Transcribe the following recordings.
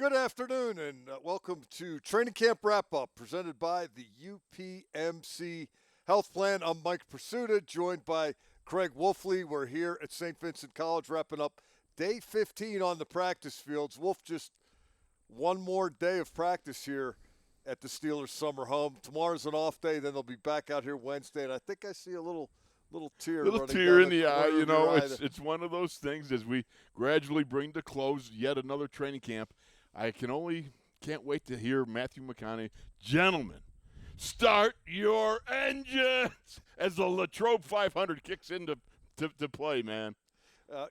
good afternoon, and welcome to Training Camp Wrap-Up, presented by the UPMC Health Plan. I'm Mike Prisuta, joined by Craig Wolfley. We're here at St. Vincent College, wrapping up day 15 on the practice fields. Wolf, just one more day of practice here at the Steelers' summer home. Tomorrow's an off day, then they'll be back out here Wednesday, and I think I see a little tear in the eye. You know, it's one of those things as we gradually bring to close yet another training camp. I can't wait to hear Matthew McConaughey. Gentlemen, start your engines as the Latrobe 500 kicks into play, man.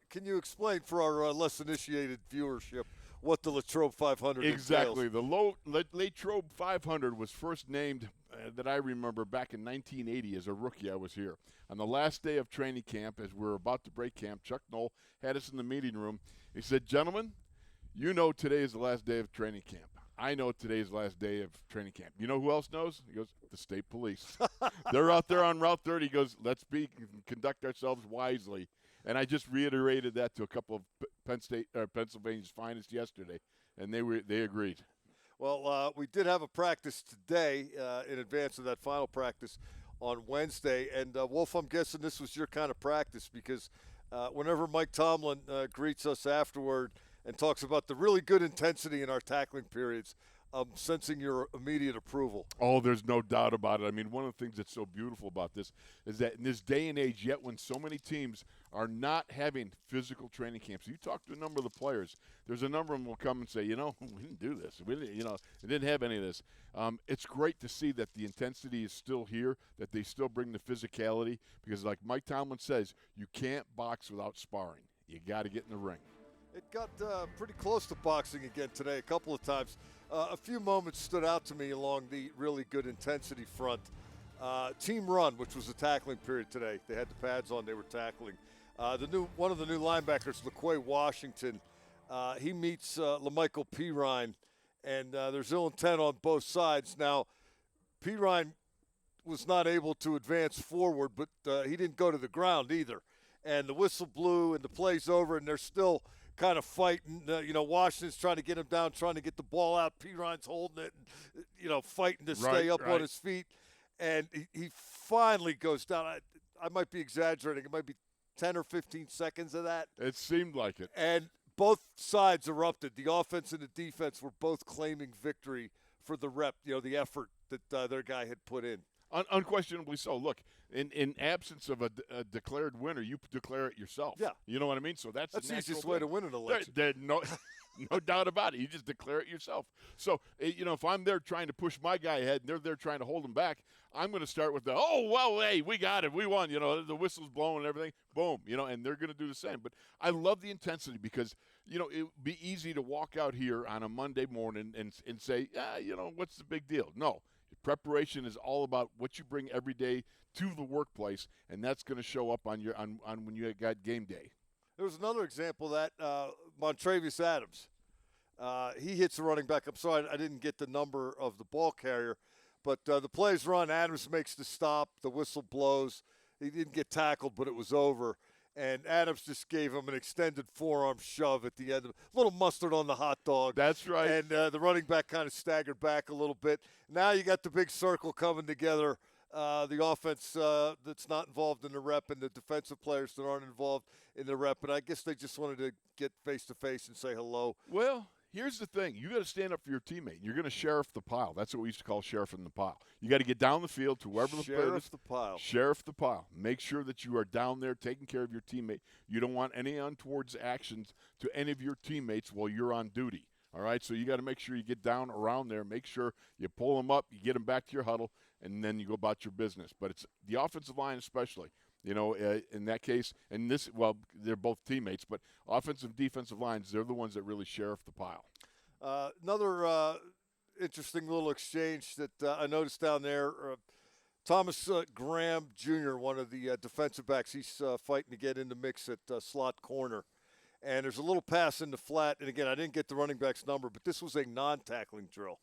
Can you explain for our less initiated viewership what the Latrobe 500 Exactly. entails? The Latrobe 500 was first named, that I remember, back in 1980 as a rookie. I was here. On the last day of training camp, as we were about to break camp, Chuck Knoll had us in the meeting room. He said, "Gentlemen, you know today is the last day of training camp. I know today is the last day of training camp. You know who else knows?" He goes, "The state police. They're out there on Route 30. He goes, "Let's conduct ourselves wisely." And I just reiterated that to a couple of Pennsylvania's finest yesterday, and they agreed. Well, we did have a practice today in advance of that final practice on Wednesday. And, Wolf, I'm guessing this was your kind of practice because whenever Mike Tomlin greets us afterward and talks about the really good intensity in our tackling periods, I'm sensing your immediate approval. Oh, there's no doubt about it. I mean, one of the things that's so beautiful about this is that in this day and age, yet when so many teams are not having physical training camps, you talk to a number of the players, there's a number of them will come and say, we didn't do this. We didn't have any of this. It's great to see that the intensity is still here, that they still bring the physicality, because like Mike Tomlin says, you can't box without sparring. You got to get in the ring. It got pretty close to boxing again today a couple of times. A few moments stood out to me along the really good intensity front. Team run, which was a tackling period today. They had the pads on. They were tackling. One of the new linebackers, LaQuay Washington, he meets LaMichael Pirine, and there's ill intent on both sides. Now, Pirine was not able to advance forward, but he didn't go to the ground either. And the whistle blew, and the play's over, and they're still kind of fighting. Washington's trying to get him down, trying to get the ball out. Pirine's holding it, and, fighting to stay up on his feet. And he finally goes down. I might be exaggerating. It might be 10 or 15 seconds of that. It seemed like it. And both sides erupted. The offense and the defense were both claiming victory for the rep, the effort that their guy had put in. Unquestionably so. Look, in absence of a declared winner, you declare it yourself. Yeah. You know what I mean? So that's the easiest way to win an election. There's no doubt about it. You just declare it yourself. So, if I'm there trying to push my guy ahead and they're there trying to hold him back, I'm going to start with hey, we got it. We won. The whistle's blowing and everything. Boom. And they're going to do the same. But I love the intensity because, it would be easy to walk out here on a Monday morning and say, what's the big deal? No. Preparation is all about what you bring every day to the workplace, and that's going to show up on when you got game day. There was another example of that, Montravius Adams. He hits the running back. I'm sorry, I didn't get the number of the ball carrier, but the play's run. Adams makes the stop. The whistle blows. He didn't get tackled, but it was over. And Adams just gave him an extended forearm shove at the end. A little mustard on the hot dog. That's right. And the running back kind of staggered back a little bit. Now you got the big circle coming together. The offense that's not involved in the rep and the defensive players that aren't involved in the rep. And I guess they just wanted to get face-to-face and say hello. Well, here's the thing. You got to stand up for your teammate. You're going to sheriff the pile. That's what we used to call sheriffing the pile. You got to get down the field to wherever the player is. Sheriff the pile. Sheriff the pile. Make sure that you are down there taking care of your teammate. You don't want any untoward actions to any of your teammates while you're on duty. All right, so you got to make sure you get down around there. Make sure you pull them up, you get them back to your huddle, and then you go about your business. But it's the offensive line especially. In that case, and they're both teammates, but offensive and defensive lines, they're the ones that really sheriff the pile. Another interesting little exchange that I noticed down there, Thomas Graham Jr., one of the defensive backs, he's fighting to get in the mix at slot corner. And there's a little pass in the flat. And, again, I didn't get the running back's number, but this was a non-tackling drill.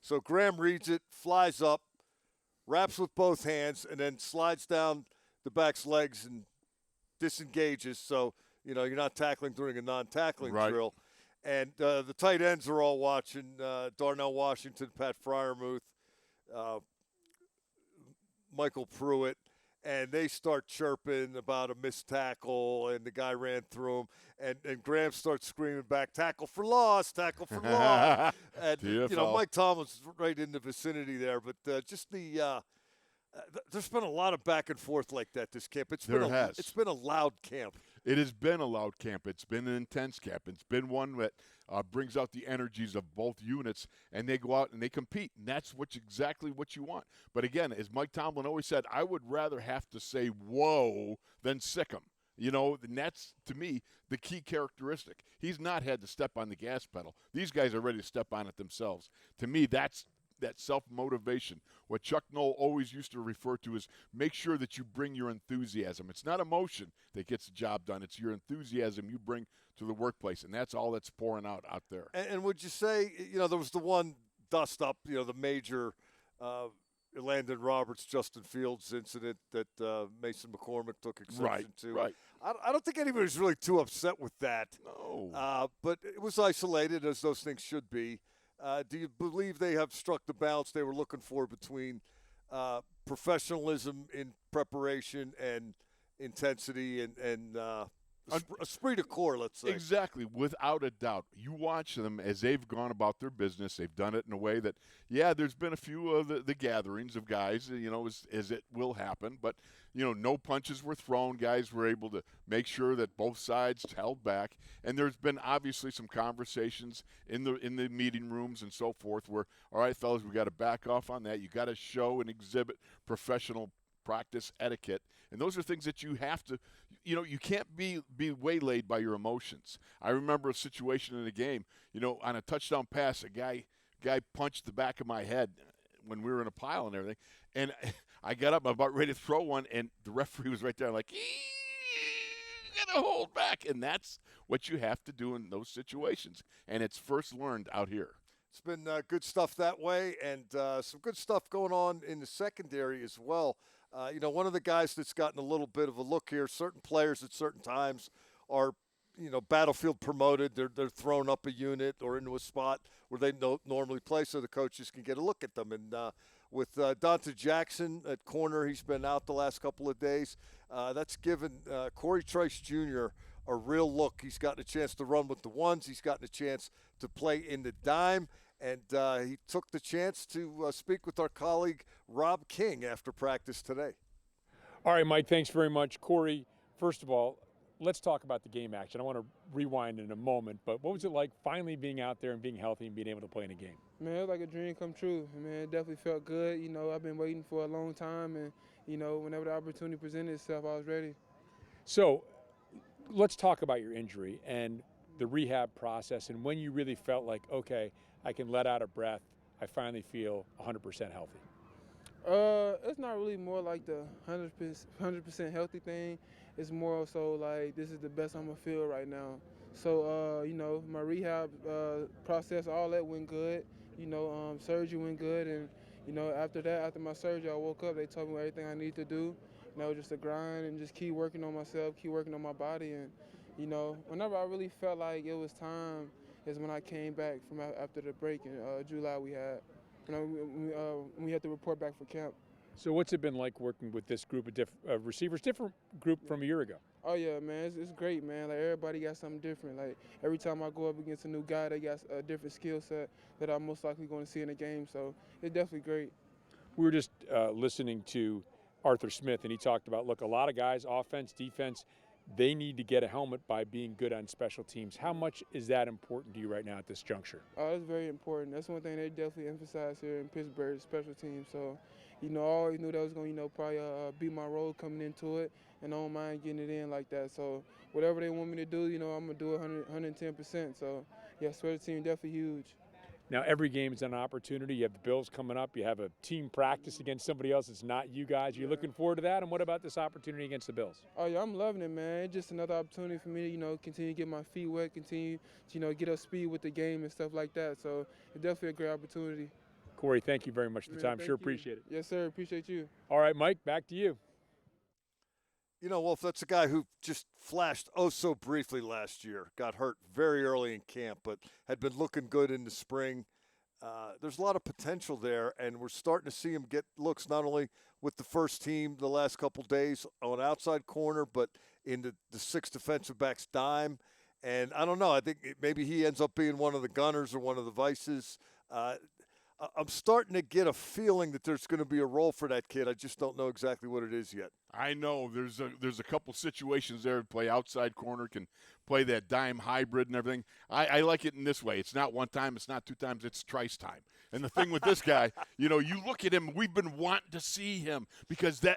So Graham reads it, flies up, wraps with both hands, and then slides down the back's legs and disengages. So, you're not tackling during a non-tackling drill. And the tight ends are all watching, Darnell Washington, Pat Fryermuth, Michael Pruitt, and they start chirping about a missed tackle, and the guy ran through him, and Graham starts screaming back, tackle for loss, tackle for loss. And, Mike Tomlin's right in the vicinity there, but just there's been a lot of back and forth like that this camp. It's been a loud camp. It has been a loud camp. It's been an intense camp. It's been one that brings out the energies of both units, and they go out and they compete, and that's exactly what you want. But again, as Mike Tomlin always said, I would rather have to say whoa than sick 'em. And that's, to me, the key characteristic. He's not had to step on the gas pedal. These guys are ready to step on it themselves. To me, that's that self-motivation. What Chuck Noll always used to refer to is make sure that you bring your enthusiasm. It's not emotion that gets the job done. It's your enthusiasm you bring to the workplace, and that's all that's pouring out there. And would you say, there was the one dust-up, the major Landon Roberts, Justin Fields incident that Mason McCormick took exception to. Right. I don't think anybody's really too upset with that. No. But it was isolated, as those things should be. Do you believe they have struck the balance they were looking for between professionalism in preparation and intensity and esprit de corps, let's say? Exactly, without a doubt. You watch them as they've gone about their business. They've done it in a way that, there's been a few of the gatherings of guys, as it will happen. But, no punches were thrown. Guys were able to make sure that both sides held back. And there's been obviously some conversations in the meeting rooms and so forth where, all right, fellas, we got to back off on that. You got to show and exhibit professional practice etiquette. And those are things that you have to, you can't be waylaid by your emotions. I remember a situation in a game, on a touchdown pass, a guy punched the back of my head when we were in a pile and everything. And I got up, I'm about ready to throw one, and the referee was right there like, you got to hold back. And that's what you have to do in those situations. And it's first learned out here. It's been good stuff that way, and some good stuff going on in the secondary as well. One of the guys that's gotten a little bit of a look here, certain players at certain times are, battlefield promoted. They're thrown up a unit or into a spot where they don't normally play so the coaches can get a look at them. And with Dante Jackson at corner, he's been out the last couple of days. That's given Cory Trice Jr. a real look. He's gotten a chance to run with the ones. He's gotten a chance to play in the dime. And he took the chance to speak with our colleague Rob King after practice today. All right, Mike, thanks very much. Cory, first of all, let's talk about the game action. I want to rewind in a moment, but what was it like finally being out there and being healthy and being able to play in a game? Man, it was like a dream come true. Man, it definitely felt good. I've been waiting for a long time, and, whenever the opportunity presented itself, I was ready. So let's talk about your injury and the rehab process and when you really felt like, okay, I can let out a breath. I finally feel 100% healthy. It's not really more like the 100% healthy thing. It's more so like this is the best I'm gonna feel right now. So my rehab process, all that went good. Surgery went good, and after my surgery, I woke up. They told me everything I need to do. Just to grind and just keep working on myself, keep working on my body, and whenever I really felt like it was time is when I came back from after the break in July we had. We had to report back for camp. So what's it been like working with this group of receivers, different group from a year ago? Oh, yeah, man, it's great, man. Like, everybody got something different. Like, every time I go up against a new guy, they got a different skill set that I'm most likely going to see in the game. So it's definitely great. We were just listening to Arthur Smith, and he talked about, look, a lot of guys, offense, defense, they need to get a helmet by being good on special teams. How much is that important to you right now at this juncture? Oh, it's very important. That's one thing they definitely emphasize here in Pittsburgh, special teams. So, I always knew that was going to, probably be my role coming into it, and I don't mind getting it in like that. So, whatever they want me to do, I'm going to do it 110%. So, yeah, special team definitely huge. Now, every game is an opportunity. You have the Bills coming up. You have a team practice against somebody else that's not you guys. Are you looking forward to that? And what about this opportunity against the Bills? Oh, yeah, I'm loving it, man. It's just another opportunity for me to, continue to get my feet wet, continue to, get up speed with the game and stuff like that. So it's definitely a great opportunity. Cory, thank you very much for the time. Sure appreciate it. Yes, sir. Appreciate you. All right, Mike, back to you. You know, Wolf, that's a guy who just flashed oh so briefly last year. Got hurt very early in camp, but had been looking good in the spring. There's a lot of potential there, and we're starting to see him get looks not only with the first team the last couple days on outside corner, but in the six defensive backs dime. And I don't know. I think maybe he ends up being one of the gunners or one of the vices. I'm starting to get a feeling that there's going to be a role for that kid. I just don't know exactly what it is yet. I know there's a couple situations there to play outside corner, can play that dime hybrid and everything. I like it in this way. It's not one time, it's not two times, it's Trice time. And the thing with this guy, you know, you look at him, we've been wanting to see him because the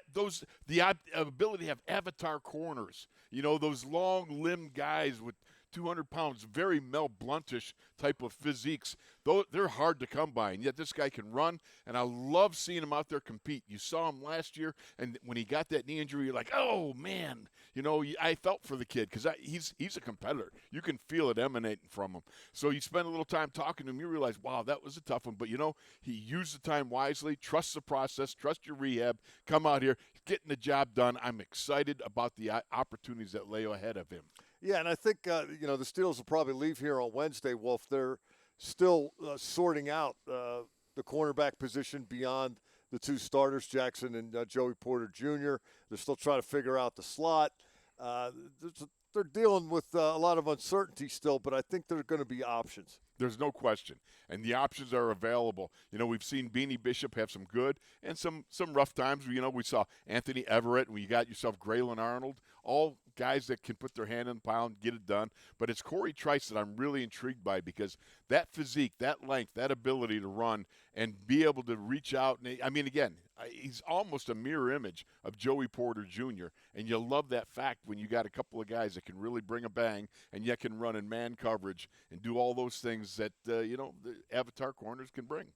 ability to have avatar corners, you know, those long limb guys with 200 pounds, very Mel Bluntish type of physiques. Though they're hard to come by, and yet this guy can run, and I love seeing him out there compete. You saw him last year, and when he got that knee injury, you're like, oh, man. You know, I felt for the kid because he's a competitor. You can feel it emanating from him. So you spend a little time talking to him, you realize, wow, that was a tough one. But, you know, he used the time wisely, trust the process, trust your rehab, come out here, getting the job done. I'm excited about the opportunities that lay ahead of him. Yeah, and I think, you know, the Steelers will probably leave here on Wednesday, Wolf. They're still sorting out the cornerback position beyond the two starters, Jackson and Joey Porter Jr. They're still trying to figure out the slot. They're dealing with a lot of uncertainty still, but I think there are going to be options. There's no question. And the options are available. You know, we've seen Beanie Bishop have some good and some rough times. You know, we saw Anthony Everett, and you got yourself Graylin Arnold, all guys that can put their hand in the pile and get it done. But it's Cory Trice that I'm really intrigued by because that physique, that length, that ability to run and be able to reach out. And I mean, again, he's almost a mirror image of Joey Porter Jr., and you love that fact when you got a couple of guys that can really bring a bang and yet can run in man coverage and do all those things that, you know, the avatar corners can bring.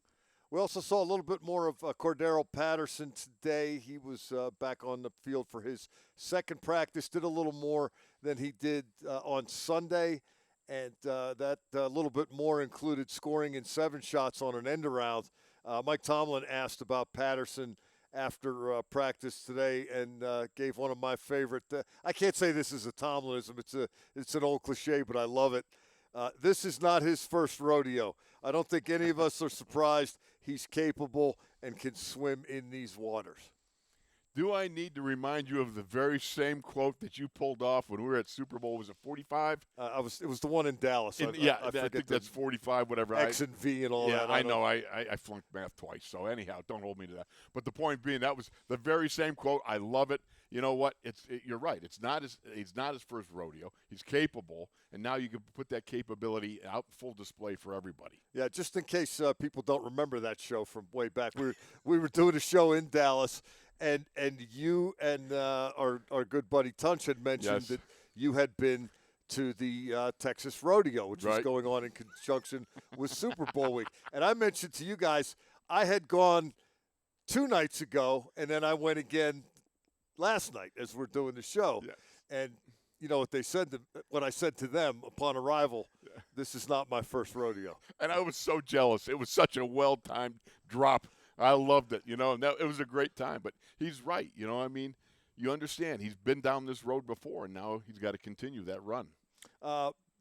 We also saw a little bit more of Cordero Patterson today. He was back on the field for his second practice, did a little more than he did on Sunday, and that little bit more included scoring in 7 shots on an end around. Mike Tomlin asked about Patterson after practice today and gave one of my favorite I can't say this is a Tomlinism. It's an old cliche, but I love it. This is not his first rodeo. I don't think any of us are surprised he's capable and can swim in these waters. Do I need to remind you of the very same quote that you pulled off when we were at Super Bowl? Was it 45? It was the one in Dallas. I think that's 45, whatever. X and V and all that. Yeah, I know. I flunked math twice. So anyhow, don't hold me to that. But the point being, that was the very same quote. I love it. You know what? You're right. It's not his first rodeo. He's capable, and now you can put that capability out in full display for everybody. Yeah, just in case people don't remember that show from way back, we were doing a show in Dallas. And you and our good buddy Tunch had mentioned that you had been to the Texas Rodeo, which was going on in conjunction with Super Bowl week. And I mentioned to you guys I had gone 2 nights ago, and then I went again last night as we're doing the show. Yes. And you know what I said to them upon arrival, this is not my first rodeo. And I was so jealous. It was such a well-timed drop. I loved it, you know, and it was a great time. But he's right, you know, I mean, you understand. He's been down this road before, and now he's got to continue that run.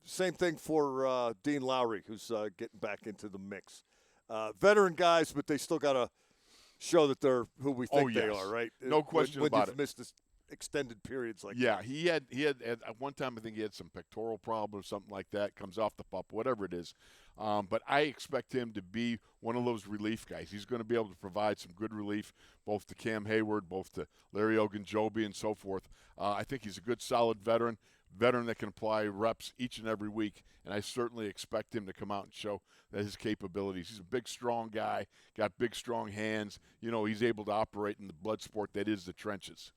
Same thing for Dean Lowry, who's getting back into the mix. Veteran guys, but they still got to show that they're who we think they are, right? No question about it. When you've missed this extended periods like that. Yeah, he had at one time, I think he had some pectoral problem or something like that, comes off the pup, whatever it is. But I expect him to be one of those relief guys. He's going to be able to provide some good relief, both to Cam Hayward, both to Larry Ogunjobi and so forth. I think he's a good, solid veteran that can apply reps each and every week, and I certainly expect him to come out and show that his capabilities. He's a big, strong guy, got big, strong hands. You know, he's able to operate in the blood sport that is the trenches.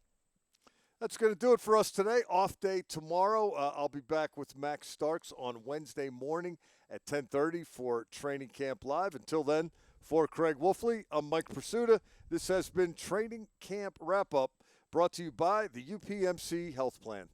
That's going to do it for us today. Off day tomorrow. I'll be back with Max Starks on Wednesday morning at 10:30 for Training Camp Live. Until then, for Craig Wolfley, I'm Mike Prisuta. This has been Training Camp Wrap-Up, brought to you by the UPMC Health Plan.